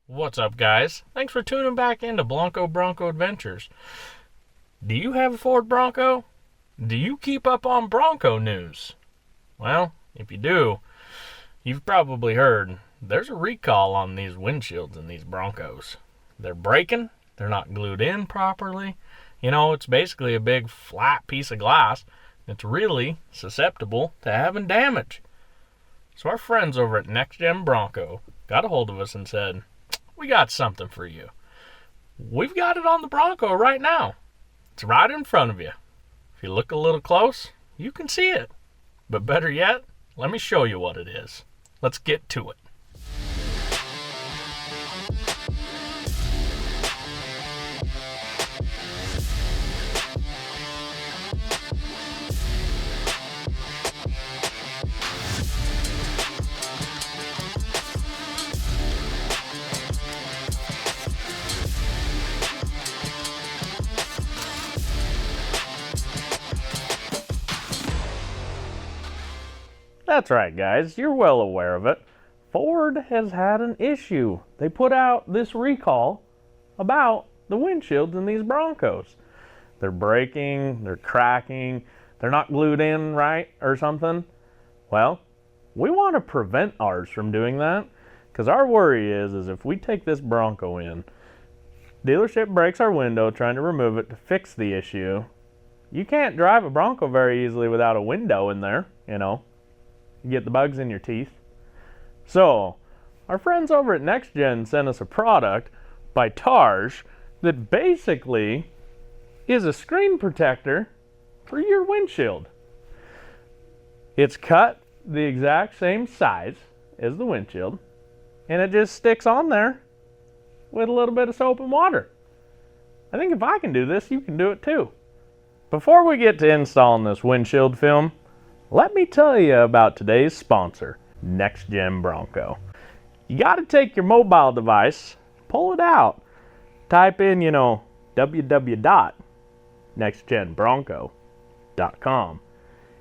What's up, guys? Thanks for tuning back into Bronco Adventures. Do you have a Ford Bronco? Do you keep up on Bronco news? Well, if you do, you've probably heard there's a recall on these windshields in these Broncos. They're breaking, they're not glued in properly. You know, it's basically a big flat piece of glass that's really susceptible to having damage. So our friends over at Next Gen Bronco got a hold of us and said, we got something for you. We've got it on the Bronco right now. It's right in front of you. If you look a little close, you can see it. But better yet, let me show you what it is. Let's get to it. That's right, guys. You're well aware of it. Ford has had an issue. They put out this recall about the windshields in these Broncos. They're breaking, they're cracking, they're not glued in right or something. Well, we want to prevent ours from doing that because our worry is if we take this Bronco in, dealership breaks our window trying to remove it to fix the issue. You can't drive a Bronco very easily without a window in there, you know. You get the bugs in your teeth. So, our friends over at Next Gen sent us a product by Targe that basically is a screen protector for your windshield. It's cut the exact same size as the windshield, and it just sticks on there with a little bit of soap and water. I think if I can do this, you can do it too. Before we get to installing this windshield film, let me tell you about today's sponsor, Next Gen Bronco. You got to take your mobile device, pull it out, type in, www.nextgenbronco.com,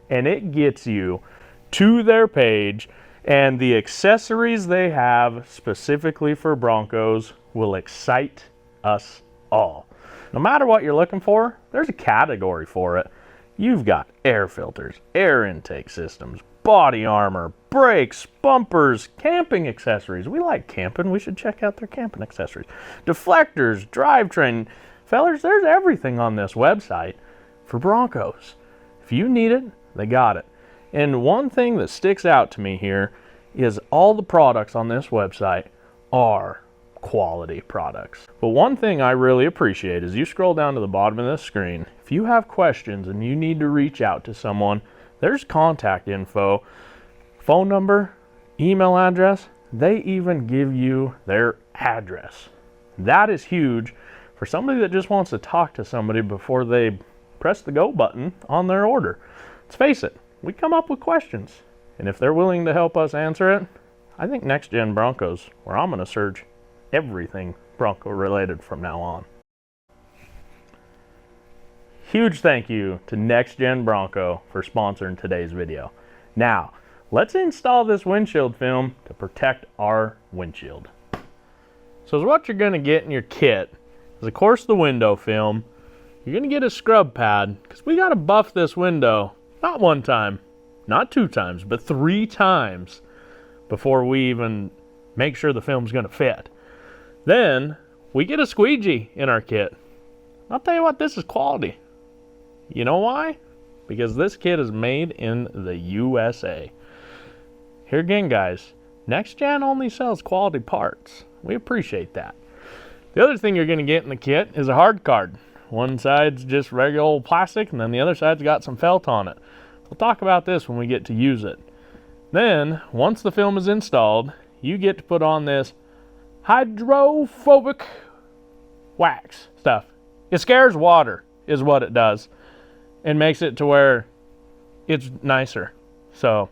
and it gets you to their page, and the accessories they have specifically for Broncos will excite us all. No matter what you're looking for, there's a category for it. You've got air filters, air intake systems, body armor, brakes, bumpers, camping accessories. We like camping. We should check out their camping accessories. Deflectors, drivetrain. Fellers, there's everything on this website for Broncos. If you need it, they got it. And one thing that sticks out to me here is all the products on this website are quality products. But one thing I really appreciate is you scroll down to the bottom of this screen. If you have questions and you need to reach out to someone, there's contact info, phone number, email address. They even give you their address. That is huge for somebody that just wants to talk to somebody before they press the go button on their order. Let's face it, we come up with questions, and if they're willing to help us answer it, I think Next Gen Broncos, where I'm going to search everything Bronco related from now on. Huge thank you to Next Gen Bronco for sponsoring today's video. Now, let's install this windshield film to protect our windshield. So what you're going to get in your kit is, of course, the window film. You're going to get a scrub pad because we got to buff this window not one time, not two times, but 3 times before we even make sure the film's going to fit. Then we get a squeegee in our kit. I'll tell you what, this is quality. You know why? Because this kit is made in the USA. Here again, guys, Next Gen only sells quality parts. We appreciate that. The other thing you're going to get in the kit is a hard card. One side's just regular old plastic, and then the other side's got some felt on it. We'll talk about this when we get to use it. Then, once the film is installed, you get to put on this hydrophobic wax stuff. It scares water, is what it does, and makes it to where it's nicer. So,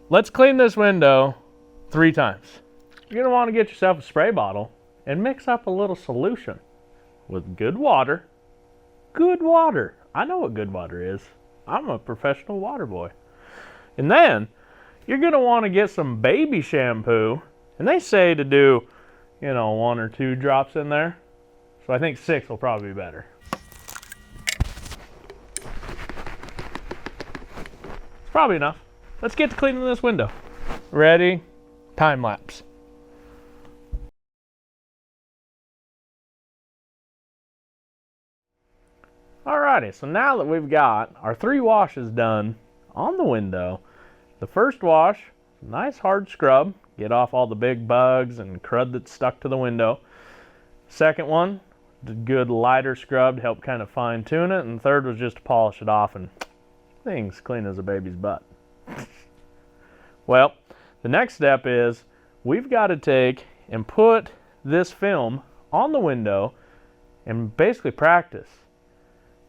let's clean this window 3 times. You're going to want to get yourself a spray bottle and mix up a little solution with good water. Good water. I know what good water is. I'm a professional water boy. And then, you're going to want to get some baby shampoo. And they say to do, you know, 1 or 2 drops in there. So I think 6 will probably be better. It's probably enough. Let's get to cleaning this window. Ready? Time lapse. Alrighty, so now that we've got our 3 washes done on the window, the first wash, nice hard scrub, get off all the big bugs and crud that's stuck to the window. Second one, the good lighter scrub to help kind of fine tune it, and third was just to polish it off, and things clean as a baby's butt. Well, the next step is we've got to take and put this film on the window and basically practice.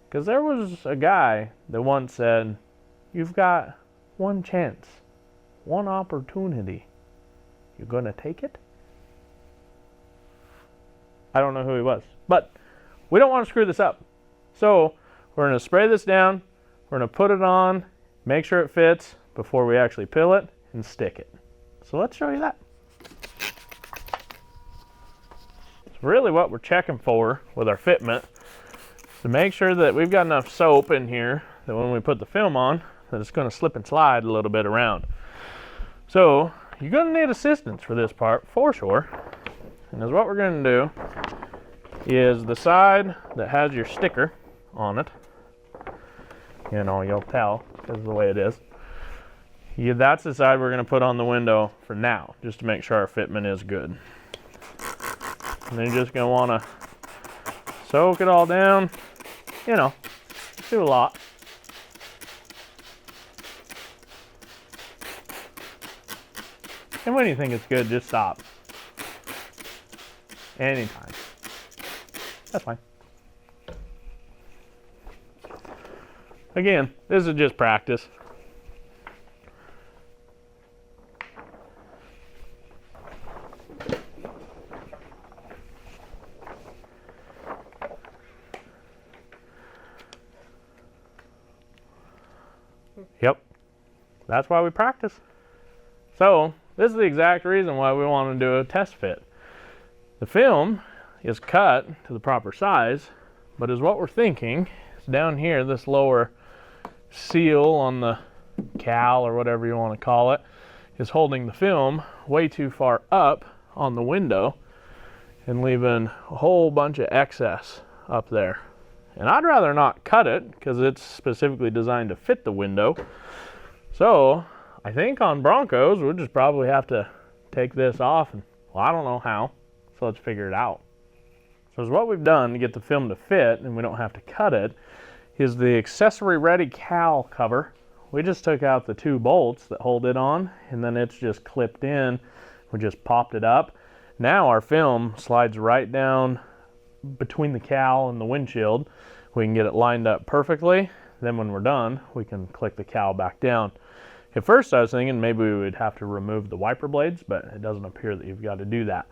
Because there was a guy that once said, you've got one chance, one opportunity. You're going to take it? I don't know who he was, but we don't want to screw this up. So we're going to spray this down, we're going to put it on, make sure it fits before we actually peel it and stick it. So let's show you that. So really what we're checking for with our fitment, to make sure that we've got enough soap in here that when we put the film on, that it's going to slip and slide a little bit around. So you're going to need assistance for this part for sure. And as what we're going to do is the side that has your sticker on it, you know, you'll tell because of the way it is. That's the side we're going to put on the window for now, just to make sure our fitment is good. And then you're just going to want to soak it all down. You know, do a lot. And when you think it's good, just stop. Anytime. That's fine. Again, this is just practice. Yep, that's why we practice. So this is the exact reason why we want to do a test fit. The film is cut to the proper size, but is what we're thinking is down here, this lower seal on the cowl or whatever you want to call it, is holding the film way too far up on the window and leaving a whole bunch of excess up there. And I'd rather not cut it because it's specifically designed to fit the window. So I think on Broncos, we'll just probably have to take this off. And, well, I don't know how, so let's figure it out. So what we've done to get the film to fit, and we don't have to cut it, is the accessory ready cowl cover. We just took out the 2 bolts that hold it on, and then it's just clipped in. We just popped it up. Now our film slides right down between the cowl and the windshield. We can get it lined up perfectly. Then when we're done, we can click the cowl back down. At first I was thinking maybe we would have to remove the wiper blades, but it doesn't appear that you've got to do that.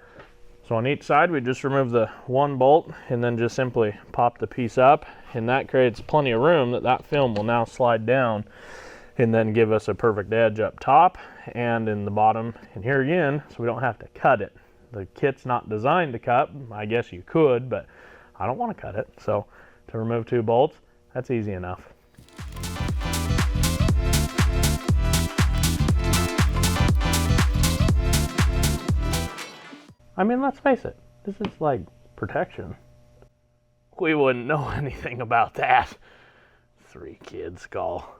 So on each side we just remove the 1 bolt and then just simply pop the piece up, and that creates plenty of room that film will now slide down and then give us a perfect edge up top and in the bottom and here again, so we don't have to cut it. The kit's not designed to cut. I guess you could, but I don't want to cut it. So to remove 2 bolts, that's easy enough. I mean, let's face it, this is like protection. We wouldn't know anything about that. 3 kids call.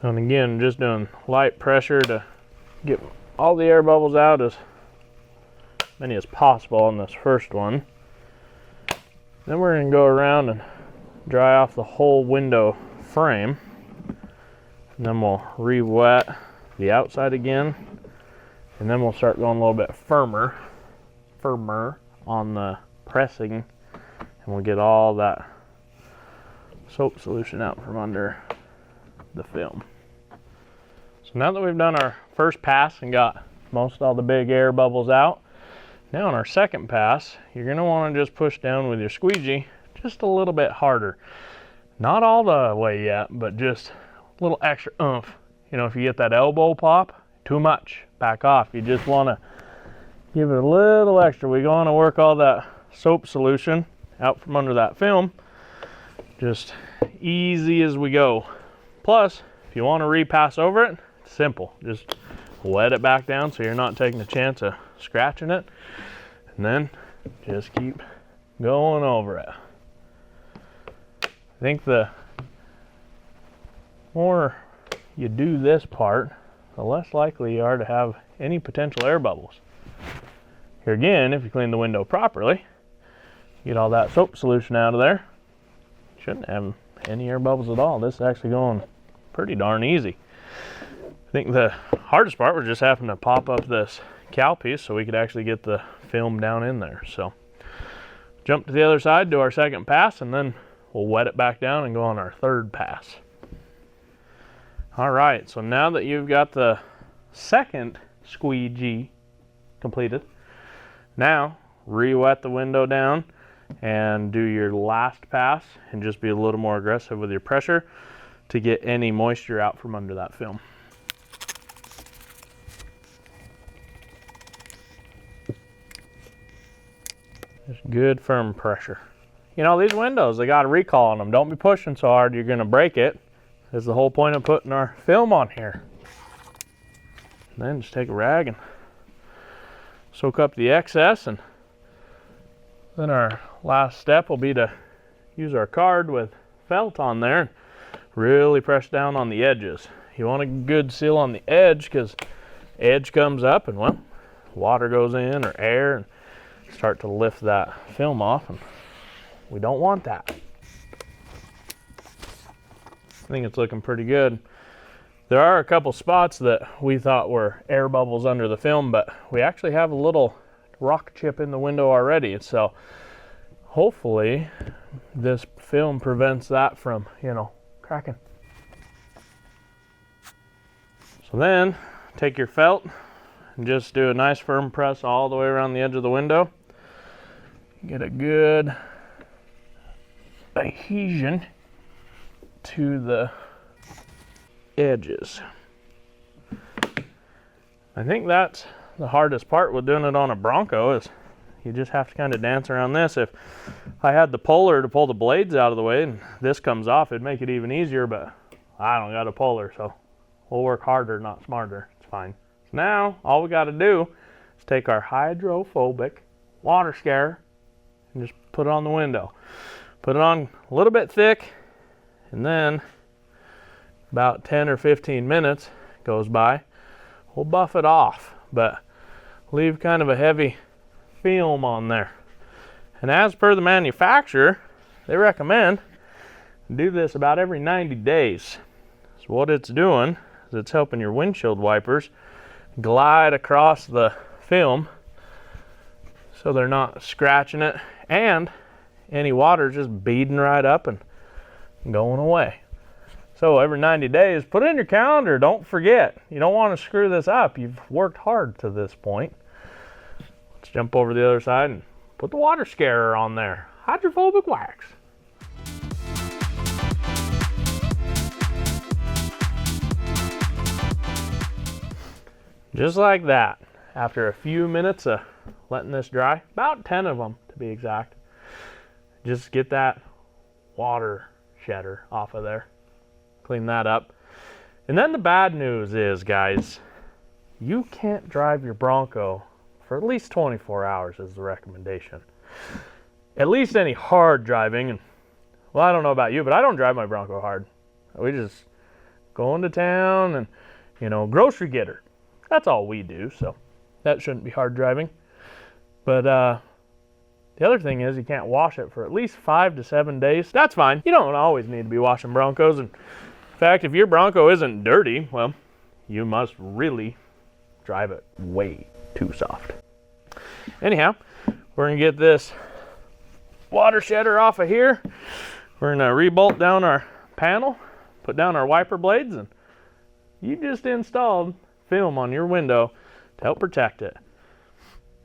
And again, just doing light pressure to get all the air bubbles out, as many as possible on this first one. Then we're going to go around and dry off the whole window frame. And then we'll re-wet the outside again. And then we'll start going a little bit firmer on the pressing. And we'll get all that soap solution out from under the film. So now that we've done our first pass and got most all the big air bubbles out, now on our second pass, you're going to want to just push down with your squeegee just a little bit harder. Not all the way yet, but just a little extra oomph. You know, if you get that elbow pop, too much, back off. You just want to give it a little extra. We're going to work all that soap solution out from under that film, just easy as we go. Plus, if you want to repass over it, it's simple. Just wet it back down so you're not taking a chance of scratching it, and then just keep going over it. I think the more you do this part, the less likely you are to have any potential air bubbles. Here again, if you clean the window properly, get all that soap solution out of there, shouldn't have any air bubbles at all. This is actually going pretty darn easy. I think the hardest part was just having to pop up this cowl piece so we could actually get the film down in there. So jump to the other side, do our second pass, and then we'll wet it back down and go on our third pass. All right, so now that you've got the second squeegee completed, now re-wet the window down and do your last pass and just be a little more aggressive with your pressure to get any moisture out from under that film. Just good firm pressure. You know, these windows, they got a recall on them. Don't be pushing so hard, you're gonna break it. That's the whole point of putting our film on here. And then just take a rag and soak up the excess, and then our last step will be to use our card with felt on there and really press down on the edges. You want a good seal on the edge because edge comes up and, well, water goes in or air and start to lift that film off, and we don't want that. I think it's looking pretty good. There are a couple spots that we thought were air bubbles under the film, but we actually have a little rock chip in the window already. So hopefully this film prevents that from, you know, cracking. So then take your felt and just do a nice firm press all the way around the edge of the window. Get a good adhesion to the edges. I think that's the hardest part with doing it on a Bronco, is you just have to kind of dance around this. If I had the puller to pull the blades out of the way and this comes off, it'd make it even easier, but I don't got a puller, so we'll work harder, not smarter. It's fine. So now all we got to do is take our hydrophobic water scare and just put it on the window. Put it on a little bit thick, and then about 10 or 15 minutes goes by, we'll buff it off, but leave kind of a heavy film on there. And as per the manufacturer, they recommend do this about every 90 days. So what it's doing is it's helping your windshield wipers glide across the film so they're not scratching it, and any water just beading right up and going away. So every 90 days, put it in your calendar. Don't forget. You don't want to screw this up. You've worked hard to this point. Let's jump over the other side and put the water scarer on there. Hydrophobic wax. Just like that. After a few minutes of letting this dry, about 10 of them to be exact, just get that water shedder off of there. Clean that up. And then the bad news is, guys, you can't drive your Bronco for at least 24 hours is the recommendation. At least any hard driving. And well, I don't know about you, but I don't drive my Bronco hard. We just go into town and, you know, grocery getter. That's all we do, so that shouldn't be hard driving. But the other thing is you can't wash it for at least 5 to 7 days. That's fine. You don't always need to be washing Broncos. And in fact, if your Bronco isn't dirty, well, you must really drive it way too soft. Anyhow, we're going to get this water shedder off of here. We're going to re-bolt down our panel, put down our wiper blades, and you just installed film on your window to help protect it.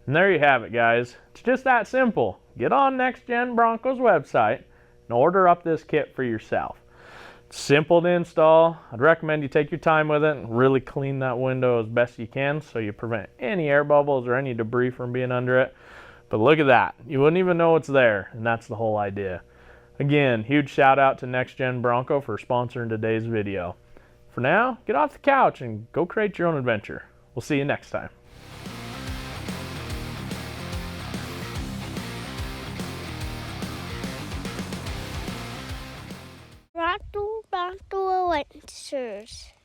And there you have it, guys. It's just that simple. Get on Next Gen Bronco's website, and order up this kit for yourself. It's simple to install. I'd recommend you take your time with it and really clean that window as best you can so you prevent any air bubbles or any debris from being under it. But look at that. You wouldn't even know it's there, and that's the whole idea. Again, huge shout out to Next Gen Bronco for sponsoring today's video. For now, get off the couch and go create your own adventure. We'll see you next time. Bronco Windshield.